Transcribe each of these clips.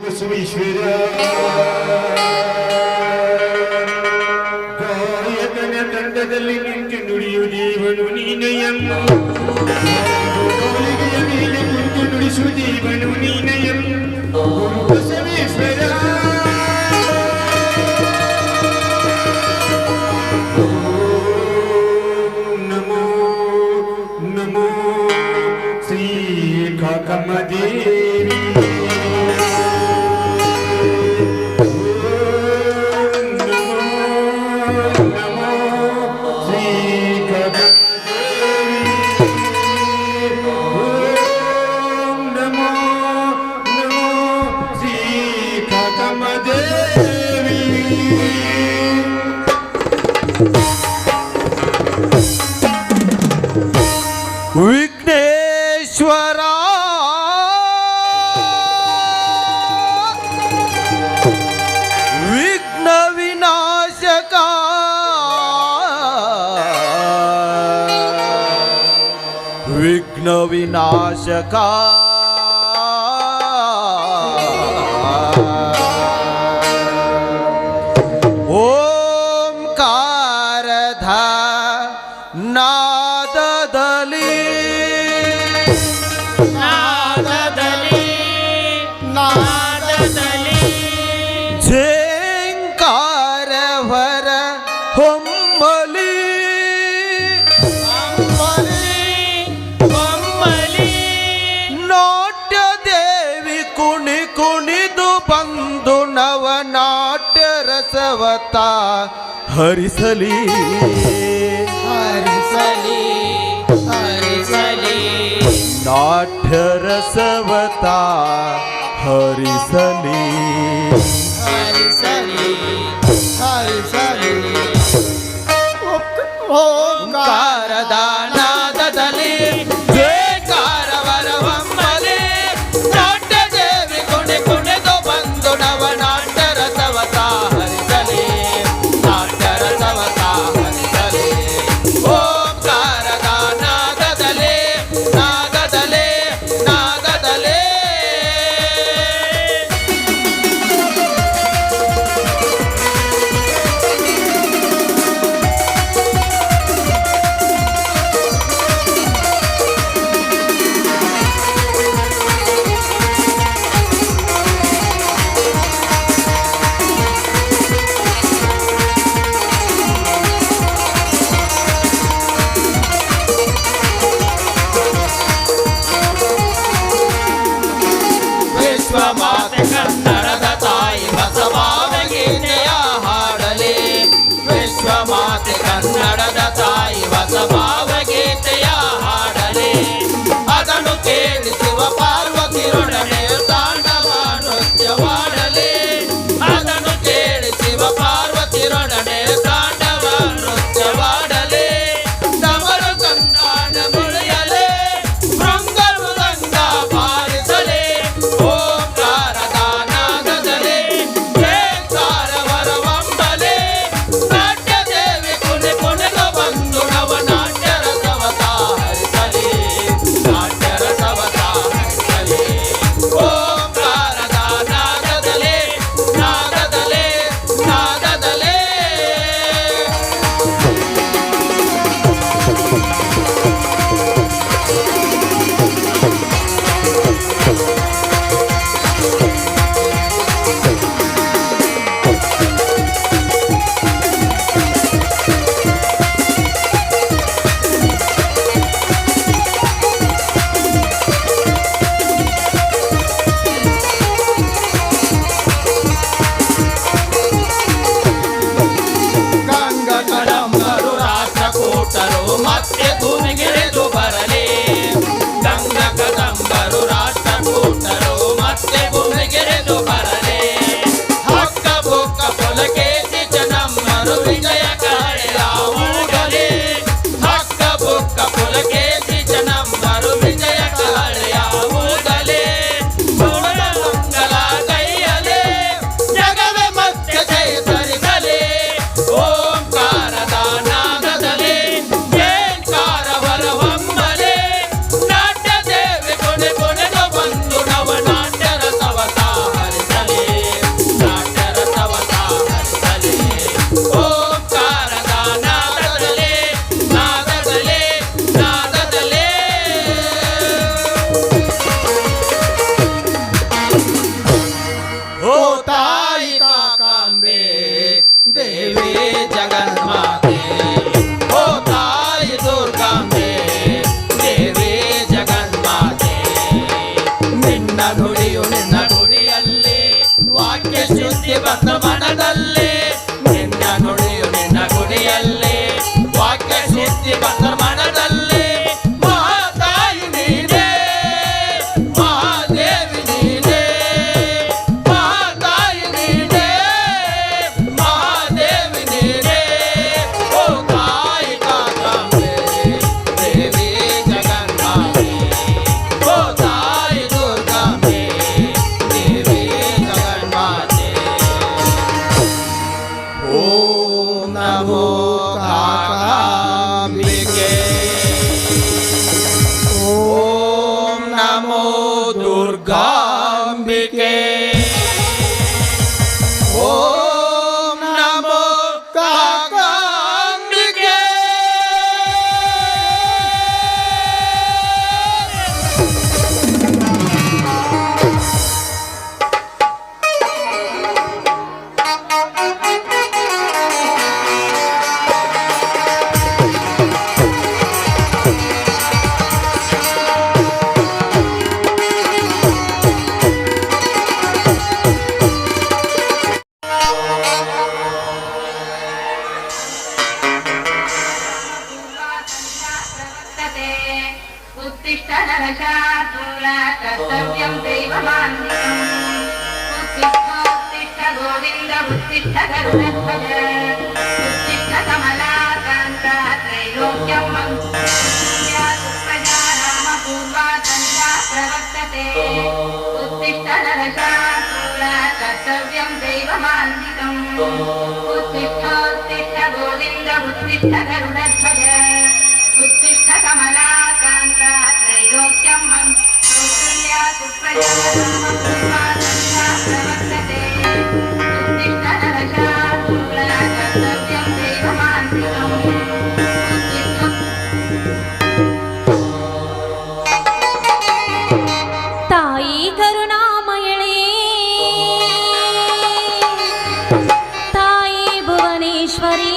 ಬಸವೇಶ್ವರ ಗಾಯಕನ ತಂಡದಲ್ಲಿ ನಿಂತು ನುಡಿಯು ದೇವನು ನೀನೆಯಮ್ಮ ಗಾಳಿಗೆಯ ಮೇಲೆ ಕುಂತು ನುಡಿಸು ದೇವನು ನೀನೆಯಮ್ಮ ಬಸವೇಶ್ವರ ನಮೋ ನಮೋ ಶ್ರೀ ಕಾಕಮ್ಮ ದೇವಿ ವಿಘ್ನೇಶ್ವರ ವಿಘ್ನ ವಿನಾಶಕ ವಿಘ್ನ ವಿನಾಶಕ ಓಂಕಾರದ ನಾದದಲ್ಲಿ ಝೇಂಕಾರವರ ಹೊಮ್ಮಲಿ ನಾಟ್ಯ ದೇವಿ ಕುಣಿ ಕುಣಿದು ಬಂದು ನವನಾಟ್ಯ ರಸವತ ಹರಿಸಲಿ ಹರಿಸಲಿ ಹರಿಸಲಿ ನಾಟ್ಯ ರಸವತ ಹರಿಸಲಿ ಹರಿಸಲಿ ಹರಿಸಲಿ ಓಂಕಾರದ ನಾದದಲ್ಲಿ ಝೇಂಕಾರವರ ಹೊಮ್ಮಲಿ ನಾಟ್ಯ ದೇವಿ ಕುಣಿ ಕುಣಿದು ಬಂದು ನವನಾಟ್ಯ ರಸವತ ಹರಿಸಲಿ ನಾಟ್ಯ ರಸವತ ಹರಿಸಲಿ ಓಂಕಾರದ ನಾದದಲ್ಲಿ ನಾದದಲ್ಲಿ ನಾದದಲ್ಲಿ ಓಂ ನಮೋ ಕಾಕಾಂಬಿಕೆ. उत्तिष्ठ नरशार्दूल कर्तव्यं दैवमान्वितम् उत्तिष्ठ गोविन्द उत्तिष्ठ गरुडध्वज उत्तिष्ठ कमलाकान्त त्रैलोक्यं मङ्गल्या सुप्रजा रामपूर्वा सन्ध्या प्रवर्तते उत्तिष्ठ नरशार्दूल कर्तव्यं दैवमान्वितम् उत्तिष्ठ गोविन्द उत्तिष्ठ गरुडध्वज उत्तिष्ठ कमलाकान्त त्रैलोक्यं मङ्गल्या सुप्रजा रामपूर्वा सन्ध्या प्रवर्तते उत्तिष्ठ नरशार्दूल कर्तव्यं दैवमान्वितम् ತಾಯಿ ಕರುಣಾಮಯಳೇ ತಾಯಿ ಭುವನೇಶ್ವರಿ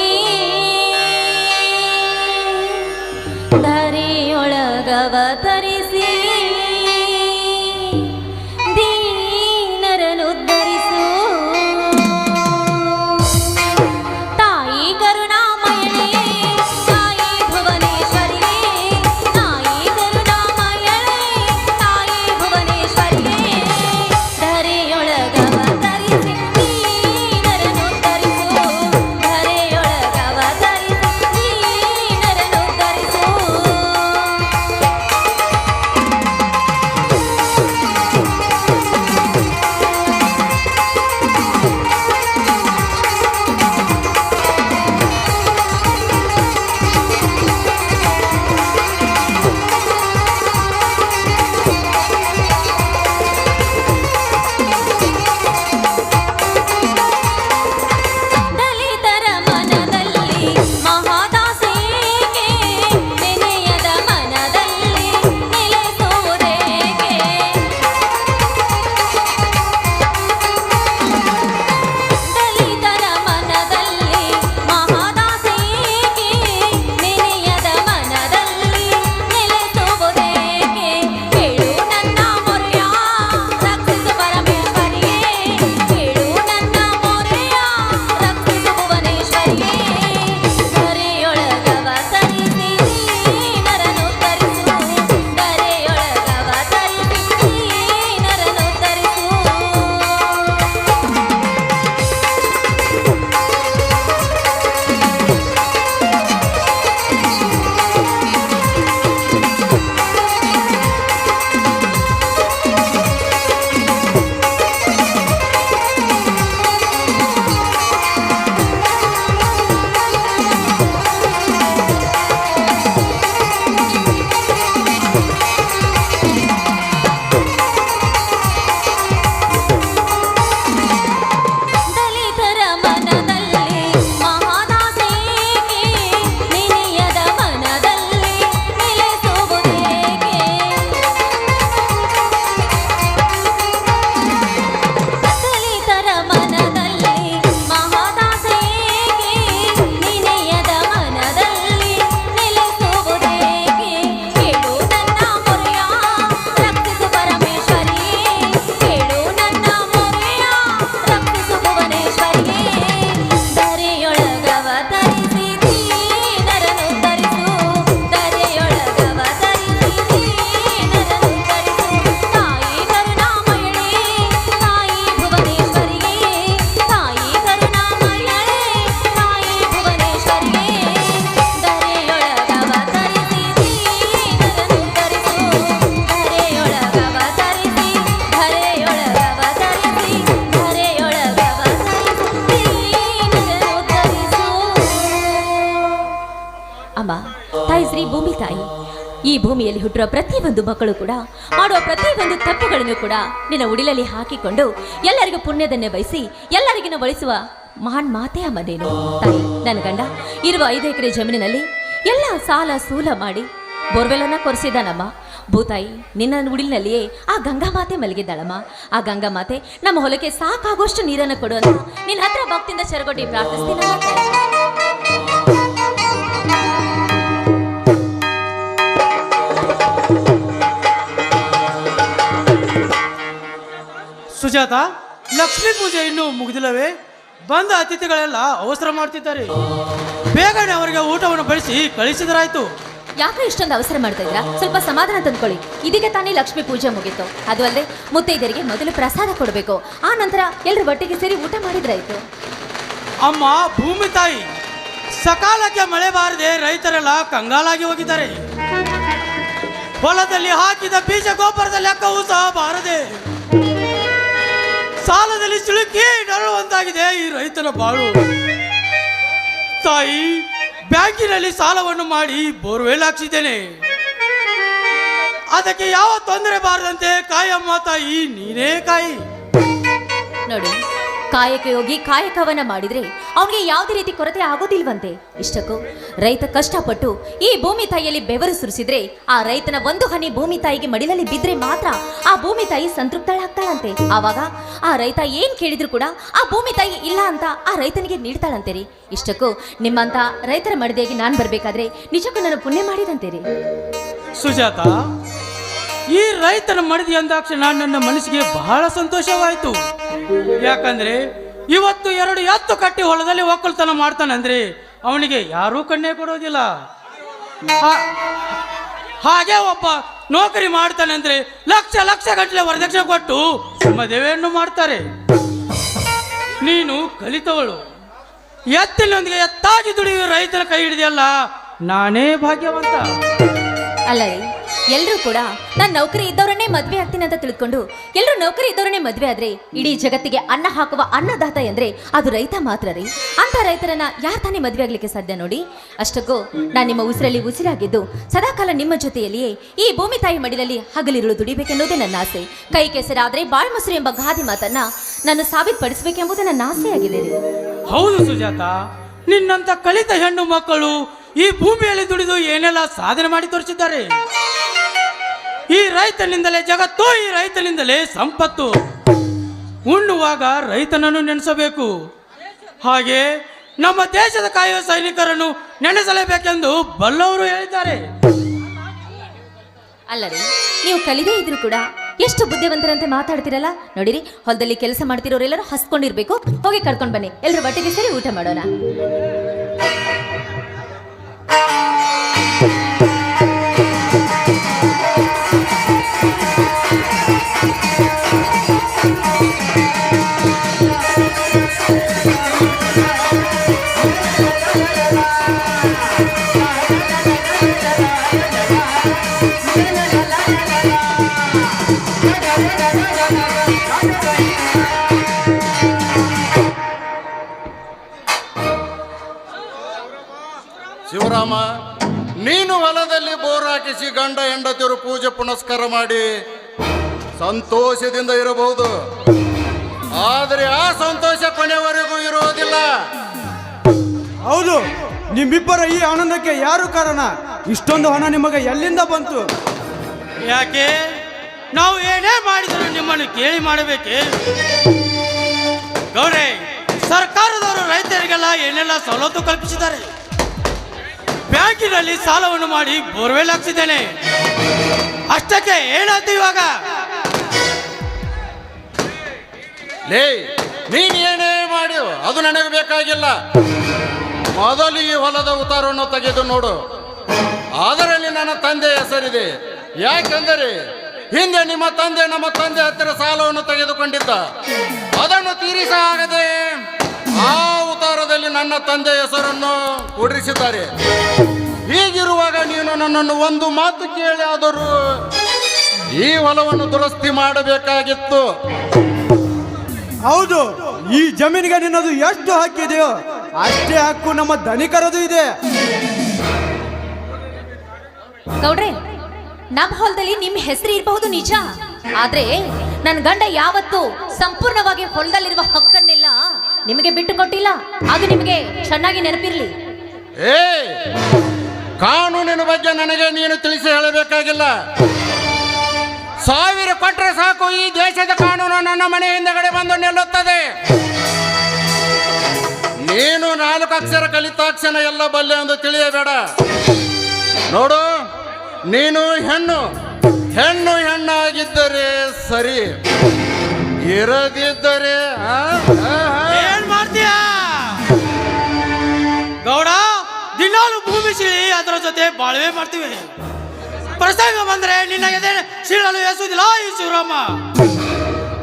ಧರೆಯೊಳಗವತರಿಸಿ ದೀನರನುದ್ಧರಿಸು ತಾಯಿ ಕರುಣಾಮಯಳೇ ತಾಯಿ ಭುವನೇಶ್ವರಿ ತಾಯಿ ಕರುಣಾಮಯಳೇ ತಾಯಿ ಭುವನೇಶ್ವರಿ ಧರೆಯೊಳಗವತರಿಸಿ ದೀನರನುದ್ಧರಿಸು ಧರೆಯೊಳಗವತರಿಸಿ ದೀನರನುದ್ಧರಿಸು ದಲಿತರ ಮನದಲ್ಲಿ ಮಹಾದಾಸೆಗೆ ನೆನೆಯದ ಮನದಲ್ಲಿ ನೆಲೆಸುವುದೇಗೆ ದಲಿತರ ಮನದಲ್ಲಿ ಮಹಾದಾಸೆಗೆ ನೆನೆಯದ ಮನದಲ್ಲಿ ನೆಲೆಸುವುದೇಗೆ ಕೇಳು ನನ್ನ ಮೊರೆಯ ರಕ್ಷಿಸು ಪರಮೇಶ್ವರಿಯೇ ಕೇಳು ನನ್ನ ಮೊರೆಯ ರಕ್ಷಿಸು ಭುವನೇಶ್ವರಿಯೇ ಧರೆಯೊಳಗವತರಿಸಿ ದೀನರನುದ್ಧರಿಸು ಧರೆಯೊಳಗವತರಿಸಿ ದೀನರನುದ್ಧರಿಸು ದಲಿತರ ಮನದಲ್ಲಿ ಮಹಾದಾಸೆಗೆ ನೆನೆಯದ ಮನದಲ್ಲಿ ನೆಲೆಸುವುದೇಗೆ ದಲಿತರ ಮನದಲ್ಲಿ ಮಹಾದಾಸೆಗೆ ನೆನೆಯದ ಮನದಲ್ಲಿ ನೆಲೆಸುವುದೇಗೆ ಕೇಳು ನನ್ನ ಮೊರೆಯ ರಕ್ಷಿಸು ಪರಮೇಶ್ವರಿಯೇ ಕೇಳು ನನ್ನ ಮೊರೆಯ ರಕ್ಷಿಸು ಭುವನೇಶ್ವರಿಯೇ ಧರೆಯೊಳಗವತರಿಸಿ ದೀನರನುದ್ಧರಿಸು ಧರೆಯೊಳಗವತರಿಸಿ ದೀನರನುದ್ಧರಿಸು ತಾಯಿ ಕರುಣಾಮಯಳೇ ತಾಯಿ ಭುವನೇಶ್ವರಿಯೇ ತಾಯಿ ಕರುಣಾಮಯಳೇ ತಾಯಿ ಭುವನೇಶ್ವರಿಯೇ ಧರೆಯೊಳಗವತರಿಸಿ ದೀನರನುದ್ಧರಿಸು ಧರೆಯೊಳಗವತರಿಸಿ ಧರೆಯೊಳಗವತರಿಸಿ ಧರೆಯೊಳಗವತರಿಸಿ ದೀನರನುದ್ಧರಿಸು. ಅಮ್ಮ ತಾಯಿ ಶ್ರೀ ಭೂಮಿ ತಾಯಿ ಈ ಭೂಮಿಯಲ್ಲಿ ಹುಟ್ಟಿರುವ ಪ್ರತಿಯೊಂದು ಮಕ್ಕಳು ಕೂಡ ಮಾಡುವ ಪ್ರತಿಯೊಂದು ತಪ್ಪುಗಳನ್ನು ಕೂಡ ನಿನ್ನ ಉಡಿಲಲ್ಲಿ ಹಾಕಿಕೊಂಡು ಎಲ್ಲರಿಗೂ ಪುಣ್ಯದನ್ನೇ ಬಯಸಿ ಎಲ್ಲರಿಗೂ ಬಳಸುವ ಮಹಾನ್ ಮಾತೆ ಅಮ್ಮ ನೀನು. ತಾಯಿ, ನನ್ನ ಗಂಡ ಇರುವ 5 ಎಕರೆ ಜಮೀನಿನಲ್ಲಿ ಎಲ್ಲ ಸಾಲ ಸೂಲ ಮಾಡಿ ಬೋರ್ವೆಲನ್ನ ಕೊರೆಸಿದಾನಮ್ಮ. ಭೂತಾಯಿ, ನಿನ್ನ ಉಡಿಲಿನಲ್ಲಿಯೇ ಆ ಗಂಗಾ ಮಾತೆ ಮಲಗಿದ್ದಾಳಮ್ಮ. ಆ ಗಂಗಾ ಮಾತೆ ನಮ್ಮ ಹೊಲಕ್ಕೆ ಸಾಕಾಗುವಷ್ಟು ನೀರನ್ನು ಕೊಡು ಅಂತ ನಿನ್ನ ಹತ್ರ ಭಕ್ತಿಯಿಂದ ಶರಗೊಟ್ಟಿ ಪ್ರಾರ್ಥಿಸ್ತೀನಮ್ಮ ತಾಯಿ. ಸುಜಾತ, ಲಕ್ಷ್ಮೀ ಪೂಜೆ ಇನ್ನೂ ಮುಗಿದಿಲ್ಲವೇ? ಬಂದ ಅತಿಥಿಗಳೆಲ್ಲ ಅವಸರ ಮಾಡ್ತಿದ್ದಾರೆ. ಬೇಗನೆ ಅವರಿಗೆ ಊಟವನ್ನು ಬಡಿಸಿ ಕಳಿಸಿದರಾಯ್ತು. ಯಾಕೆ ಇಷ್ಟೊಂದು ಅವಸರ ಮಾಡ್ತಾ ಇದ್ದೀರಾ? ಸ್ವಲ್ಪ ಸಮಾಧಾನ ತಂದ್ಕೊಳ್ಳಿ. ಇದೀಗ ತಾನೇ ಲಕ್ಷ್ಮೀ ಪೂಜೆ ಮುಗೀತು. ಅದು ಅಲ್ಲದೆ ಮುತ್ತೈದರಿಗೆ ಮೊದಲು ಪ್ರಸಾದ ಕೊಡಬೇಕು. ಆ ನಂತರ ಎಲ್ಲರೂ ಒಟ್ಟಿಗೆ ಸೇರಿ ಊಟ ಮಾಡಿದ್ರಾಯ್ತು. ಅಮ್ಮ ಭೂಮಿ ತಾಯಿ, ಸಕಾಲಕ್ಕೆ ಮಳೆ ಬಾರದೆ ರೈತರೆಲ್ಲ ಕಂಗಾಲಾಗಿ ಹೋಗಿದ್ದಾರೆ. ಹೊಲದಲ್ಲಿ ಹಾಕಿದ ಬೀಜ ಗೊಬ್ಬರದ ಲೆಕ್ಕವೂ ಸಹ ಬಾರದೆ ಸಾಲದಲ್ಲಿ ಸಿಲುಕಿ ನರಳುವಂತಾಗಿದೆ ಈ ರೈತನ ಬಾಳು. ತಾಯಿ, ಬ್ಯಾಂಕಿನಲ್ಲಿ ಸಾಲವನ್ನು ಮಾಡಿ ಬೋರ್ವೆಲ್ ಹಾಕ್ಸಿದ್ದೇನೆ. ಅದಕ್ಕೆ ಯಾವ ತೊಂದರೆ ಬಾರದಂತೆ ಕಾಯಮ್ಮ ತಾಯಿ, ನೀನೇ ಕಾಯಿ. ನೋಡಿ, ಕಾಯಕ ಯೋಗಿ ಕಾಯಕವನ್ನ ಮಾಡಿದ್ರೆ ಅವನಿಗೆ ಯಾವುದೇ ರೀತಿ ಕೊರತೆ ಆಗೋದಿಲ್ವಂತೆ. ಇಷ್ಟಕ್ಕೂ ರೈತ ಕಷ್ಟಪಟ್ಟು ಈ ಭೂಮಿ ತಾಯಿಯಲ್ಲಿ ಬೆವರು ಸುರಿಸಿದ್ರೆ ಆ ರೈತನ ಒಂದು ಹನಿ ಭೂಮಿ ತಾಯಿಗೆ ಮಡಿಲಲ್ಲಿ ಬಿದ್ರೆ ಮಾತ್ರ ಆ ಭೂಮಿ ತಾಯಿ ಸಂತೃಪ್ತಳಾಗ್ತಾಳಂತೆ. ಆವಾಗ ಆ ರೈತ ಏನ್ ಕೇಳಿದ್ರು ಕೂಡ ಆ ಭೂಮಿ ತಾಯಿ ಇಲ್ಲ ಅಂತ ಆ ರೈತನಿಗೆ ನೀಡ್ತಾಳಂತೇರಿ. ಇಷ್ಟಕ್ಕೂ ನಿಮ್ಮಂತ ರೈತರ ಮಡಿದೆಯಾಗಿ ನಾನು ಬರ್ಬೇಕಾದ್ರೆ ನಿಜಕ್ಕೂ ನಾನು ಪುಣ್ಯ ಮಾಡಿದಂತೇರಿ. ಸುಜಾತ, ಈ ರೈತನ ಮಡದಿ ಅಂದಾಕ್ಷಣ ನನ್ನ ಮನಸ್ಸಿಗೆ ಬಹಳ ಸಂತೋಷವಾಯಿತು. ಯಾಕಂದ್ರೆ ಇವತ್ತು 2 ಎತ್ತು ಕಟ್ಟಿ ಹೊಲದಲ್ಲಿ ಒಕ್ಕಲ್ತನ ಮಾಡ್ತಾನಂದ್ರೆ ಅವನಿಗೆ ಯಾರೂ ಕಣ್ಣೆ ಕೊಡೋದಿಲ್ಲ. ಹಾಗೆ ಒಬ್ಬ ನೌಕರಿ ಮಾಡ್ತಾನಂದ್ರೆ ಲಕ್ಷ ಲಕ್ಷ ಗಟ್ಟಲೆ ವರದಕ್ಷಿಣೆ ಕೊಟ್ಟು ಮದುವೆಯನ್ನು ಮಾಡ್ತಾರೆ. ನೀನು ಕಲಿತವಳು, ಎತ್ತಿನೊಂದಿಗೆ ಎತ್ತಾಗಿ ದುಡಿಯುವ ರೈತನ ಕೈ ಹಿಡಿದೆಯಲ್ಲ, ನಾನೇ ಭಾಗ್ಯವಂತ. ಅಲ್ಲ ರೀ, ಎಲ್ಲರೂ ಕೂಡ ನಾನು ನೌಕರಿ ಇದ್ದವರನ್ನೇ ಮದ್ವೆ ಆಗ್ತೀನಿ ಅಂತ ತಿಳ್ಕೊಂಡು ಎಲ್ಲರೂ ನೌಕರಿ ಇದ್ದವರನ್ನೇ ಮದ್ವೆ ಆದ್ರೆ ಇಡೀ ಜಗತ್ತಿಗೆ ಅನ್ನ ಹಾಕುವ ಅನ್ನದಾತ ಎಂದ್ರೆ ಅದು ರೈತ ಮಾತ್ರ ರೀ. ಅಂತ ರೈತರನ್ನ ಯಾರು ತಾನೇ ಮದ್ವೆ ಆಗ್ಲಿಕ್ಕೆ ಸಾಧ್ಯ ನೋಡಿ. ಅಷ್ಟಕ್ಕೂ ನಾನು ನಿಮ್ಮ ಉಸಿರಲ್ಲಿ ಉಸಿರಾಗಿದ್ದು ಸದಾಕಾಲ ನಿಮ್ಮ ಜೊತೆಯಲ್ಲಿಯೇ ಈ ಭೂಮಿ ತಾಯಿ ಮಡಿಲಲ್ಲಿ ಹಗಲಿರುಳು ದುಡಿಬೇಕೆನ್ನುವುದೇ ನನ್ನ ಆಸೆ. ಕೈ ಕೆಸರಾದ್ರೆ ಬಾಳ್ ಮೊಸರು ಎಂಬ ಗಾದಿ ಮಾತನ್ನ ನಾನು ಸಾಬೀತುಪಡಿಸಬೇಕೆಂಬುದು ನನ್ನ ಆಸೆಯಾಗಿದೆ ರೀ. ಹೌದು ಸುಜಾತ, ನಿನ್ನಂತ ಕಲಿತ ಹೆಣ್ಣು ಮಕ್ಕಳು ಈ ಭೂಮಿಯಲ್ಲಿ ದುಡಿದು ಏನೆಲ್ಲ ಸಾಧನೆ ಮಾಡಿ ತೋರಿಸಿದ್ದಾರೆ. ಈ ರೈತನಿಂದಲೇ ಜಗತ್ತು, ಈ ರೈತನಿಂದಲೇ ಸಂಪತ್ತು. ಉಣ್ಣುವಾಗ ರೈತನನ್ನು ನೆನೆಸಬೇಕು. ಹಾಗೆ ನಮ್ಮ ದೇಶದ ಕಾಯುವ ಸೈನಿಕರನ್ನು ನೆನೆಸಲೇಬೇಕೆಂದು ಬಲ್ಲವರು ಹೇಳಿದ್ದಾರೆ. ಅಲ್ಲರಿ, ನೀವು ಕಲಿದೇ ಇದ್ರು ಕೂಡ ಎಷ್ಟು ಬುದ್ಧಿವಂತರಂತೆ ಮಾತಾಡ್ತಿರಲ್ಲ. ನೋಡಿರಿ, ಹೊಲದಲ್ಲಿ ಕೆಲಸ ಮಾಡ್ತಿರೋರೆಲ್ಲರೂ ಹಸ್ಕೊಂಡಿರ್ಬೇಕು. ಹೋಗಿ ಕರ್ಕೊಂಡು ಬನ್ನಿ, ಎಲ್ಲರೂ ಒಟ್ಟಿಗೆ ಸೇರಿ ಊಟ ಮಾಡೋಣ. ಶಿವರಾಮ, ನೀನು ಹೊಲದಲ್ಲಿ ಬೋರ್ ಹಾಕಿಸಿ ಗಂಡ ಹೆಂಡತಿಯರು ಪೂಜೆ ಪುನಸ್ಕಾರ ಮಾಡಿ ಸಂತೋಷದಿಂದ ಇರಬಹುದು. ಆದರೆ ಆ ಸಂತೋಷ ಕೊನೆವರೆಗೂ ಇರುವುದಿಲ್ಲ. ಹೌದು, ನಿಮ್ಮಿಬ್ಬರ ಈ ಆನಂದಕ್ಕೆ ಯಾರು ಕಾರಣ? ಇಷ್ಟೊಂದು ಹಣ ನಿಮಗೆ ಎಲ್ಲಿಂದ ಬಂತು? ಯಾಕೆ ನಾವು ಏನೇ ಮಾಡಿದರೂ ನಿಮ್ಮನ್ನು ಕೇಳಿ ಮಾಡಬೇಕೆ? ಗೌರೇ, ಸರ್ಕಾರದವರು ರೈತರಿಗೆಲ್ಲ ಏನೆಲ್ಲ ಸವಲತ್ತು ಕಲ್ಪಿಸಿದ್ದಾರೆ. ಬ್ಯಾಂಕಿನಲ್ಲಿ ಸಾಲವನ್ನು ಮಾಡಿ ಬೋರ್ವೆಲ್ ಹಾಕ್ಸಿದ್ದೇನೆ. ಅಷ್ಟಕ್ಕೆ ಏನಾಯ್ತು ಇವಾಗ? ಲೇ, ನೀನ್ ಏನೇ ಮಾಡಿ ಅದು ನನಗೆ ಬೇಕಾಗಿಲ್ಲ. ಮೊದಲು ಈ ಹೊಲದ ಉತ್ತಾರವನ್ನು ತೆಗೆದು ನೋಡು. ಅದರಲ್ಲಿ ನನ್ನ ತಂದೆ ಹೆಸರಿದೆ. ಯಾಕೆಂದರೆ ಹಿಂದೆ ನಿಮ್ಮ ತಂದೆ ನಮ್ಮ ತಂದೆ ಹತ್ತಿರ ಸಾಲವನ್ನು ತೆಗೆದುಕೊಂಡಿದ್ದ. ಅದನ್ನು ತೀರಿಸಲಾಗದೆ ಆ ಉತ್ತಾರದಲ್ಲಿ ನನ್ನ ತಂದೆ ಹೆಸರನ್ನು ಕೂಡಿಸಿದ್ದಾರೆ. ಹೀಗಿರುವಾಗ ನೀನು ನನ್ನನ್ನು ಒಂದು ಮಾತು ಕೇಳಿ ಆದರೂ ಈ ಹೊಲವನ್ನು ದುರಸ್ತಿ ಮಾಡಬೇಕಾಗಿತ್ತು. ಹೌದು, ಈ ಜಮೀನಿಗೆ ನಿನ್ನದು ಎಷ್ಟು ಹಕ್ಕಿದೆಯೋ ಅಷ್ಟೇ ಹಕ್ಕು ನಮ್ಮ ಧನಿಕರದು ಇದೆ. ಗೌಡ್ರೆ, ನಮ್ಮ ಹೊಲದಲ್ಲಿ ನಿಮ್ಮ ಹೆಸರು ಇರಬಹುದು ನಿಜ, ಆದ್ರೆ ನನ್ನ ಗಂಡ ಯಾವತ್ತೂ ಸಂಪೂರ್ಣವಾಗಿ ಹೊಲದಲ್ಲಿರುವ ಹಕ್ಕನ್ನೆಲ್ಲ ನಿಮಗೆ ಬಿಟ್ಟು ಕೊಟ್ಟಿಲ್ಲ. ಅದು ನಿಮಗೆ ಚೆನ್ನಾಗಿ ನೆನಪಿರ್ಲಿ. ಏ, ಕಾನೂನಿನ ಬಗ್ಗೆ ನನಗೆ ನೀನು ತಿಳಿಸಿ ಹೇಳಬೇಕಾಗಿಲ್ಲ. 1000 ಕೊಟ್ಟರೆ ಸಾಕು, ಈ ದೇಶದ ಕಾನೂನು ನನ್ನ ಮನೆ ಹಿಂದಗಡೆ ಬಂದು ನಿಲ್ಲುತ್ತದೆ. ನೀನು 4 ಅಕ್ಷರ ಕಲಿತಾಕ್ಷಣ ಎಲ್ಲ ಬಲ್ಲೆ ಎಂದು ತಿಳಿಯಬೇಡ. ನೋಡು, ನೀನು ಹೆಣ್ಣು ಹೆಣ್ಣಾಗಿದ್ದರೆ ಸರಿ, ಇರದಿದ್ದರೆ ಏನ್ ಮಾಡ್ತೀಯ ಗೌಡ? ದಿನಾಲು ಭೂಮಿ ಸೀಳಿ ಅದರ ಜೊತೆ ಬಾಳ್ವೆ ಮಾಡ್ತೀವಿ. ಪ್ರಸಂಗ ಬಂದ್ರೆ ನಿನ್ನ ಎದೆ ಸೀಳಲು ಎಸುವುದಿಲ್ಲ ಈ ಶಿವರಾಮ.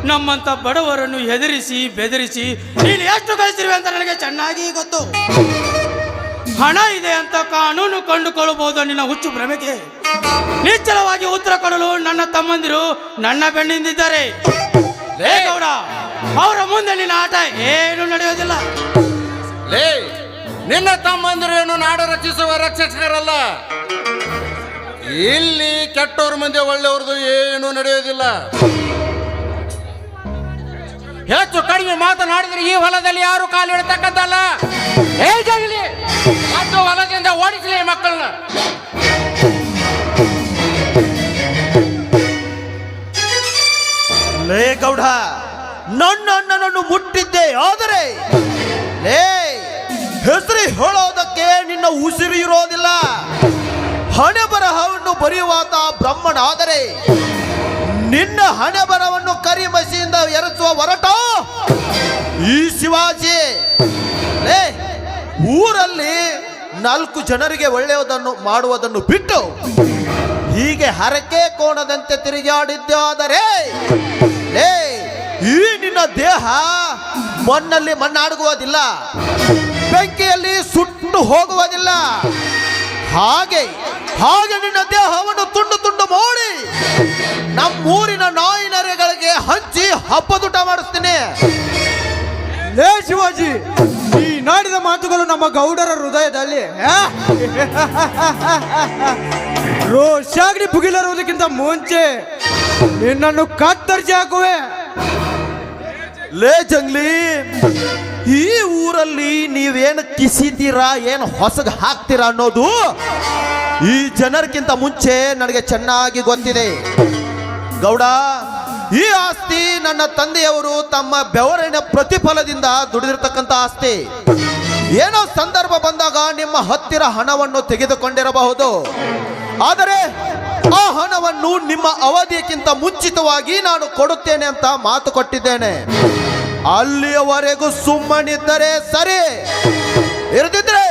ನಮ್ಮಂತ ಬಡವರನ್ನು ಹೆದರಿಸಿ ಬೆದರಿಸಿ ನೀನು ಎಷ್ಟು ಕಳಿಸಿರುವೆ ಅಂತ ನನಗೆ ಚೆನ್ನಾಗಿ ಗೊತ್ತು. ಹಣ ಇದೆ ಅಂತ ಕಾನೂನು ಕಂಡುಕೊಳ್ಳಬಹುದು ನಿನ್ನ ಹುಚ್ಚು ಭ್ರಮೆಗೆ ನಿಶ್ಚಲವಾಗಿ ಉತ್ತರ ಕೊಡಲು ನನ್ನ ತಮ್ಮಂದಿರು ನನ್ನ ಬೆನ್ನಿಂದಿದ್ದಾರೆ. ಲೇ ಗೌಡ, ಅವರ ಮುಂದೆ ನಿನ್ನ ಆಟ ಏನು ನಡೆಯೋದಿಲ್ಲ. ಲೇ, ನಿನ್ನ ತಮ್ಮಂದಿರು ಏನು ನಾಡು ರಕ್ಷಿಸುವ ರಕ್ಷಕರಲ್ಲ. ಇಲ್ಲಿ ಕೆಟ್ಟವ್ರ ಮುಂದೆ ಒಳ್ಳೆಯವ್ರದ್ದು ಏನು ನಡೆಯೋದಿಲ್ಲ. ಹೆಚ್ಚು ಕಡಿಮೆ ಮಾತನಾಡಿದ್ರೆ ಈ ಹೊಲದಲ್ಲಿ ಯಾರು ಕಾಲಿಡತಕ್ಕದ್ದಲ್ಲ. ಹೇಗಾಗಲಿ ಮತ್ತು ಹೊಲದಿಂದ ಓಡಿಸಲಿ ಮಕ್ಕಳನ್ನ. ಲೇ ಗೌಡ, ನನ್ನ ಅಣ್ಣನನ್ನು ಮುಟ್ಟಿದ್ದೆ ಆದರೆ ಲೇ ಹೆಸರು ಹೇಳೋದಕ್ಕೆ ನಿನ್ನ ಉಸಿರು ಇರೋದಿಲ್ಲ. ಹಣೆ ಬರಹವನ್ನು ಬರೆಯುವಾತ ಬ್ರಹ್ಮನಾದರೆ ನಿನ್ನ ಹಣೆ ಬರಹವನ್ನು ಕರಿಮಸಿಯಿಂದ ಎರಚುವ ಹೊರಟ ಈ ಶಿವಾಜಿ. ಲೇ, ಊರಲ್ಲಿ 4 ಜನರಿಗೆ ಒಳ್ಳೆಯದನ್ನು ಮಾಡುವುದನ್ನು ಬಿಟ್ಟು ಹೀಗೆ ಹರಕೆ ಕೋಣದಂತೆ ತಿರುಗಾಡಿದ್ದಾದರೆ ಲೇ, ಈ ನಿನ್ನ ದೇಹ ಮಣ್ಣಲ್ಲಿ ಮಣ್ಣಾಡುವುದಿಲ್ಲ, ಬೆಂಕಿಯಲ್ಲಿ ಸುಟ್ಟು ಹೋಗುವುದಿಲ್ಲ. ಹಾಗೆ ನಿನ್ನ ದೇಹವನ್ನು ತುಂಡು ತುಂಡು ಮಾಡಿ ನಮ್ಮೂರಿನ ನಾಯಿನರೆಗಳಿಗೆ ಹಂಚಿ ಹಬ್ಬದೂಟ ಮಾಡಿಸ್ತೀನಿ. ಲೇ ಶಿವಾಜಿ, ಈ ನಾಡಿದ ಮಾತುಗಳು ನಮ್ಮ ಗೌಡರ ಹೃದಯದಲ್ಲಿ ರೋಷಾಗ್ನಿ ಭುಗಿಲರುವುದಕ್ಕಿಂತ ಮುಂಚೆ ನಿನ್ನನ್ನು ಕತ್ತರಿಸಿ ಹಾಕುವೆ. ಲೇ ಜಂಗ್ಲಿ, ಈ ಊರಲ್ಲಿ ನೀವೇನು ಕಿಸಿತೀರಾ, ಏನು ಹೊಸಗ ಹಾಕ್ತೀರಾ ಅನ್ನೋದು ಈ ಜನರಿಗಿಂತ ಮುಂಚೆ ನನಗೆ ಚೆನ್ನಾಗಿ ಗೊತ್ತಿದೆ. ಗೌಡ, ಈ ಆಸ್ತಿ ನನ್ನ ತಂದೆಯವರು ತಮ್ಮ ಬೆವರಿನ ಪ್ರತಿಫಲದಿಂದ ದುಡಿದಿರ್ತಕ್ಕಂಥ ಆಸ್ತಿ. ಏನೋ ಸಂದರ್ಭ ಬಂದಾಗ ನಿಮ್ಮ ಹತ್ತಿರ ಹಣವನ್ನು ತೆಗೆದುಕೊಂಡಿರಬಹುದು, ಆದರೆ ಆ ಹಣವನ್ನು ನಿಮ್ಮ ಅವಧಿಯಕ್ಕಿಂತ ಮುಂಚಿತವಾಗಿ ನಾನು ಕೊಡುತ್ತೇನೆ ಅಂತ ಮಾತು ಕೊಟ್ಟಿದ್ದೇನೆ. ಅಲ್ಲಿಯವರೆಗೂ ಸುಮ್ಮನಿದ್ದರೆ ಸರಿ, ಇರದಿದ್ರೆ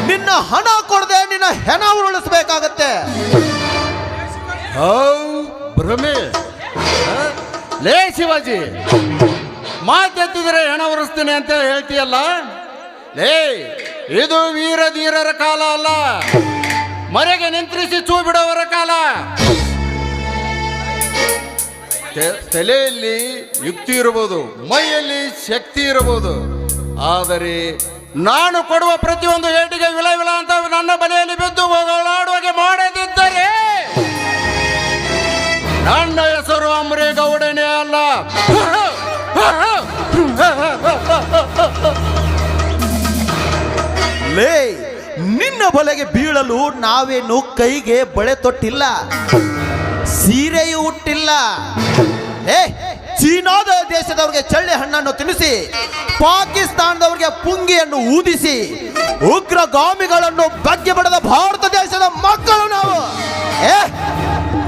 ನಿನ್ನ ಹಣ ಕೊಡದೆ ನಿನ್ನ ಹೆಣ ಉರುಳಿಸಬೇಕಾಗತ್ತೆ. ಭ್ರಮೆ. ಲೇ ಶಿವಾಜಿ, ಮಾತೆತ್ತಿದ್ರೆ ಹೆಣ ಉರಿಸ್ತೀನಿ ಅಂತ ಹೇಳ್ತೀಯಲ್ಲ. ಲೇ, ಇದು ವೀರ ಧೀರರ ಕಾಲ ಅಲ್ಲ, ಮರೆಗೆ ನಿಂತ್ರಿಸಿ ಚೂ ಬಿಡೋವರ ಕಾಲ. ತಲೆಯಲ್ಲಿ ಯುಕ್ತಿ ಇರಬಹುದು, ಮೈಯಲ್ಲಿ ಶಕ್ತಿ ಇರಬಹುದು, ಆದರೆ ನಾನು ಕೊಡುವ ಪ್ರತಿಯೊಂದು ಏಟಿಗೆ ವಿಲ ವಿಲ ಅಂತ ನನ್ನ ಬಲೆಯಲ್ಲಿ ಬಿದ್ದು ಓಡಾಡುವಾಗೆ ಮಾಡದಿದ್ದರೆ ನನ್ನ ಹೆಸರು ಅಮರೇಗೌಡನೇ ಅಲ್ಲ. ಲೇ, ನಿನ್ನ ಬಲೆಗೆ ಬೀಳಲು ನಾವೇನು ಕೈಗೆ ಬಳೆ ತೊಟ್ಟಿಲ್ಲ, ಸೀರೆಯೂ ಹುಟ್ಟಿಲ್ಲ. ಚೀನಾದ ದೇಶದವರಿಗೆ ಚಳ್ಳೆ ಹಣ್ಣನ್ನು ತಿನ್ನಿಸಿ, ಪಾಕಿಸ್ತಾನದವರಿಗೆ ಪುಂಗಿಯನ್ನು ಊದಿಸಿ, ಉಗ್ರಗಾಮಿಗಳನ್ನು ಬಗ್ಗೆ ಬಡದ ಭಾರತ ದೇಶದ ಮಕ್ಕಳು ನಾವು.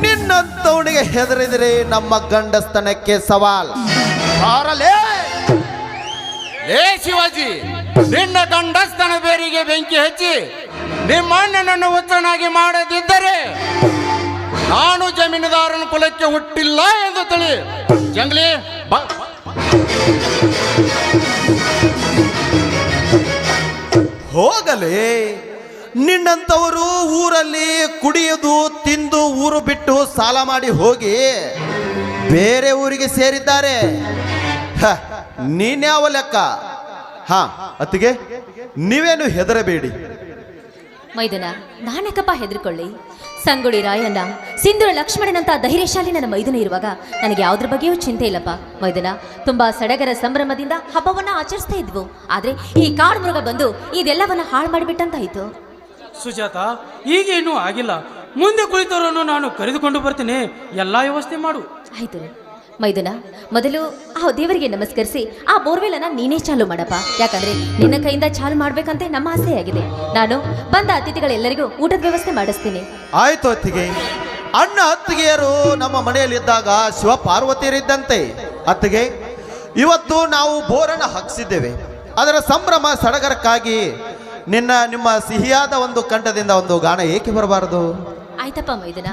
ನಿನ್ನಂತವನಿಗೆ ಹೆದರಿದರೆ ನಮ್ಮ ಗಂಡಸ್ತನಕ್ಕೆ ಸವಾಲ್. ಲೇ ಶಿವಾಜಿ, ನಿನ್ನ ಗಂಡಸ್ತನ ಬೇರಿಗೆ ಬೆಂಕಿ ಹಚ್ಚಿ ನಿಮ್ಮ ಅಣ್ಣನನ್ನು ಹುಚ್ಚನಾಗಿ ಮಾಡದಿದ್ದರೆ ನಾನು ಜಮೀನುದಾರನ ಕುಲಕ್ಕೆ ಹುಟ್ಟಿಲ್ಲ ಎಂದು ತಿಳಿ. ಜಂಗ್ಲಿ ಬಾ. ಹೋಗಲೇ, ನಿನ್ನಂತವರು ಊರಲ್ಲಿ ಕುಡಿಯುವುದು ತಿಂದು ಊರು ಬಿಟ್ಟು ಸಾಲ ಮಾಡಿ ಹೋಗಿ ಬೇರೆ ಊರಿಗೆ ಸೇರಿದ್ದಾರೆ. ನೀನ್ಯಾವ ಲೆಕ್ಕ? ಅತ್ತಿಗೆ, ನೀವೇನು ಹೆದರಬೇಡಿ. ಮೈದುನ ನಾನಕಪ್ಪ ಹೆದರ್ಕೊಳ್ಳಿ. ಸಂಗೊಳ್ಳಿ ರಾಯಣ್ಣ, ಸಿಂಧೂರ ಲಕ್ಷ್ಮಣನಂತ ಧೈರ್ಯಶಾಲಿ ನನ್ನ ಮೈದುನ ಇರುವಾಗ ನನಗೆ ಯಾವುದ್ರ ಬಗ್ಗೆಯೂ ಚಿಂತೆ ಇಲ್ಲಪ್ಪ. ಮೈದುನ ತುಂಬಾ ಸಡಗರ ಸಂಭ್ರಮದಿಂದ ಹಬ್ಬವನ್ನ ಆಚರಿಸ್ತಾ ಇದ್ವು. ಆದ್ರೆ ಈ ಕಾಡು ಮೃಗ ಬಂದು ಇದೆಲ್ಲವನ್ನ ಹಾಳು ಮಾಡಿಬಿಟ್ಟಂತಾಯ್ತು. ಸುಜಾತ, ಈಗೇನೂ ಆಗಿಲ್ಲ. ಮುಂದೆ ಕುಳಿತವರನ್ನು ನಾನು ಕರೆದುಕೊಂಡು ಬರ್ತೀನಿ. ಎಲ್ಲ ವ್ಯವಸ್ಥೆ ಮಾಡು. ಆಯ್ತು ಮೈದುನ, ಮೊದಲು ಆ ದೇವರಿಗೆ ನಮಸ್ಕರಿಸಿ ಆ ಬೋರ್ವೆಲ್ ನೀನೇ ಚಾಲು ಮಾಡಪ್ಪ. ಯಾಕಂದ್ರೆ ನಿನ್ನ ಕೈಯಿಂದ ಚಾಲು ಮಾಡ್ಬೇಕಂತೆ ನಮ್ಮ ಆಸೆಯಾಗಿದೆ. ನಾನು ಬಂದ ಅತಿಥಿಗಳೆಲ್ಲರಿಗೂ ಊಟದ ವ್ಯವಸ್ಥೆ ಮಾಡಿಸ್ತೀನಿ. ಆಯ್ತು ಅತ್ತಿಗೆ. ಅಣ್ಣ ಅತ್ತಿಗೆಯರು ನಮ್ಮ ಮನೆಯಲ್ಲಿದ್ದಾಗ ಶಿವ ಪಾರ್ವತಿಯರಿದ್ದಂತೆ. ಅತ್ತಿಗೆ, ಇವತ್ತು ನಾವು ಬೋರನ್ನು ಹಾಕಿಸಿದ್ದೇವೆ. ಅದರ ಸಂಭ್ರಮ ಸಡಗರಕ್ಕಾಗಿ ನಿಮ್ಮ ಸಿಹಿಯಾದ ಒಂದು ಕಂಠದಿಂದ ಒಂದು ಗಾನ ಏಕೆ ಬರಬಾರದು? ಆಯ್ತಪ್ಪ ಮೈದುನ.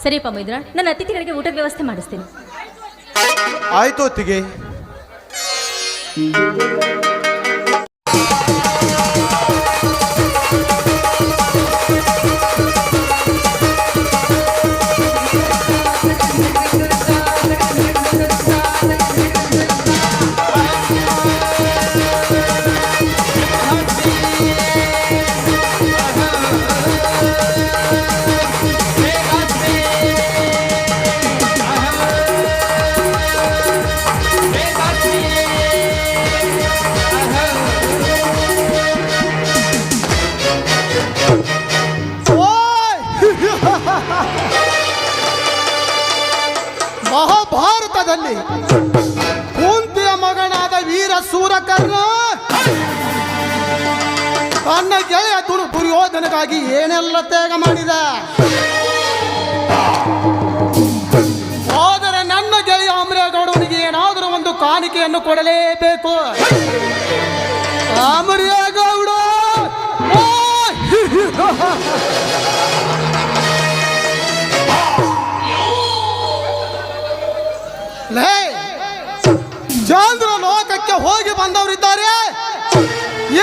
ಸರಿಯಪ್ಪ ಮೈದುನ, ನನ್ನ ಅತಿಥಿಗಳಿಗೆ ಊಟದ ವ್ಯವಸ್ಥೆ ಮಾಡಿಸ್ತೀನಿ. ಆಯ್ತು ಅತ್ತಿಗೆ. ಮಹಾಭಾರತದಲ್ಲಿ ಕುಂತಿಯ ಮಗನಾದ ವೀರ ಸೂರಕರ್ಣ ತನ್ನ ಗೆಳೆಯ ದುರ್ಯೋಧನಗಾಗಿ ಏನೆಲ್ಲ ತ್ಯಾಗ ಮಾಡಿದ. ಆದರೆ ನನ್ನ ಗೆಳೆಯ ಅಮರೇಗೌಡನಿಗೆ ಏನಾದರೂ ಒಂದು ಕಾಣಿಕೆಯನ್ನು ಕೊಡಲೇಬೇಕು. ಅಮರೇಗೌಡ ಚಂದ್ರ ಲೋಕಕ್ಕೆ ಹೋಗಿ ಬಂದವರಿದ್ದಾರೆ,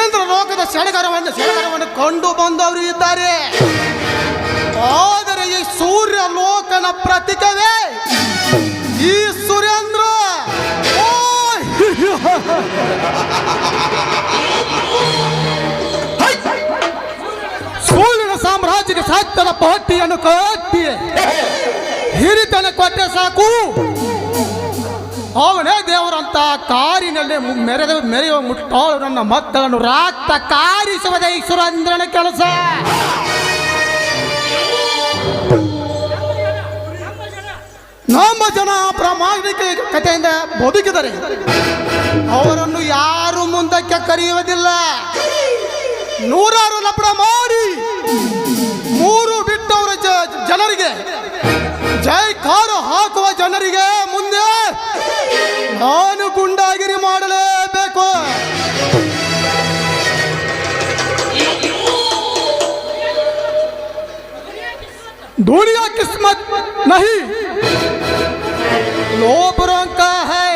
ಇಂದ್ರ ಲೋಕದ ಸಡಗರವನ್ನು ಕಂಡು ಬಂದವರು ಇದ್ದಾರೆ. ಆದರೆ ಈ ಸೂರ್ಯ ಲೋಕನ ಪ್ರತೀಕವೇ ಈ ಸುರೇಂದ್ರ. ಸೂರ್ಯನ ಸಾಮ್ರಾಜ್ಯಕ್ಕೆ ಸತ್ಯದ ಪಟ್ಟಿಯನ್ನು ಕಟ್ಟಿ ಹಿರಿತನ ಕೊಟ್ಟೆ ಸಾಕು, ಅವನೇ ದೇವರಂತ ಕಾರಿನಲ್ಲಿ ಮೆರೆಯುವ ಮುಟ್ಟಾಳು ನನ್ನ ಮಕ್ಕಳನ್ನು ರಾಕ್ತ ಕಾರಿಸುವುದೇ ಈ ಸುರೇಂದ್ರನ ಕೆಲಸ. ನಮ್ಮ ಜನ ಪ್ರಾಮಾಣಿಕತೆಯಿಂದ ಬದುಕಿದರೆ ಅವರನ್ನು ಯಾರು ಮುಂದಕ್ಕೆ ಕರೆಯುವುದಿಲ್ಲ. ನೂರಾರು ಲಪಡ ಮಾಡಿ ಮೂರು ಬಿಟ್ಟವರ ಜನರಿಗೆ ಜೈಕಾರ ಹಾಕುವ ಜನರಿಗೆ ಮುಂದೆ ನಾನು ಗುಂಡಾಗಿರಿ ಮಾಡಲೇಬೇಕು. दुनिया किस्मत नहीं लो बुरों का है।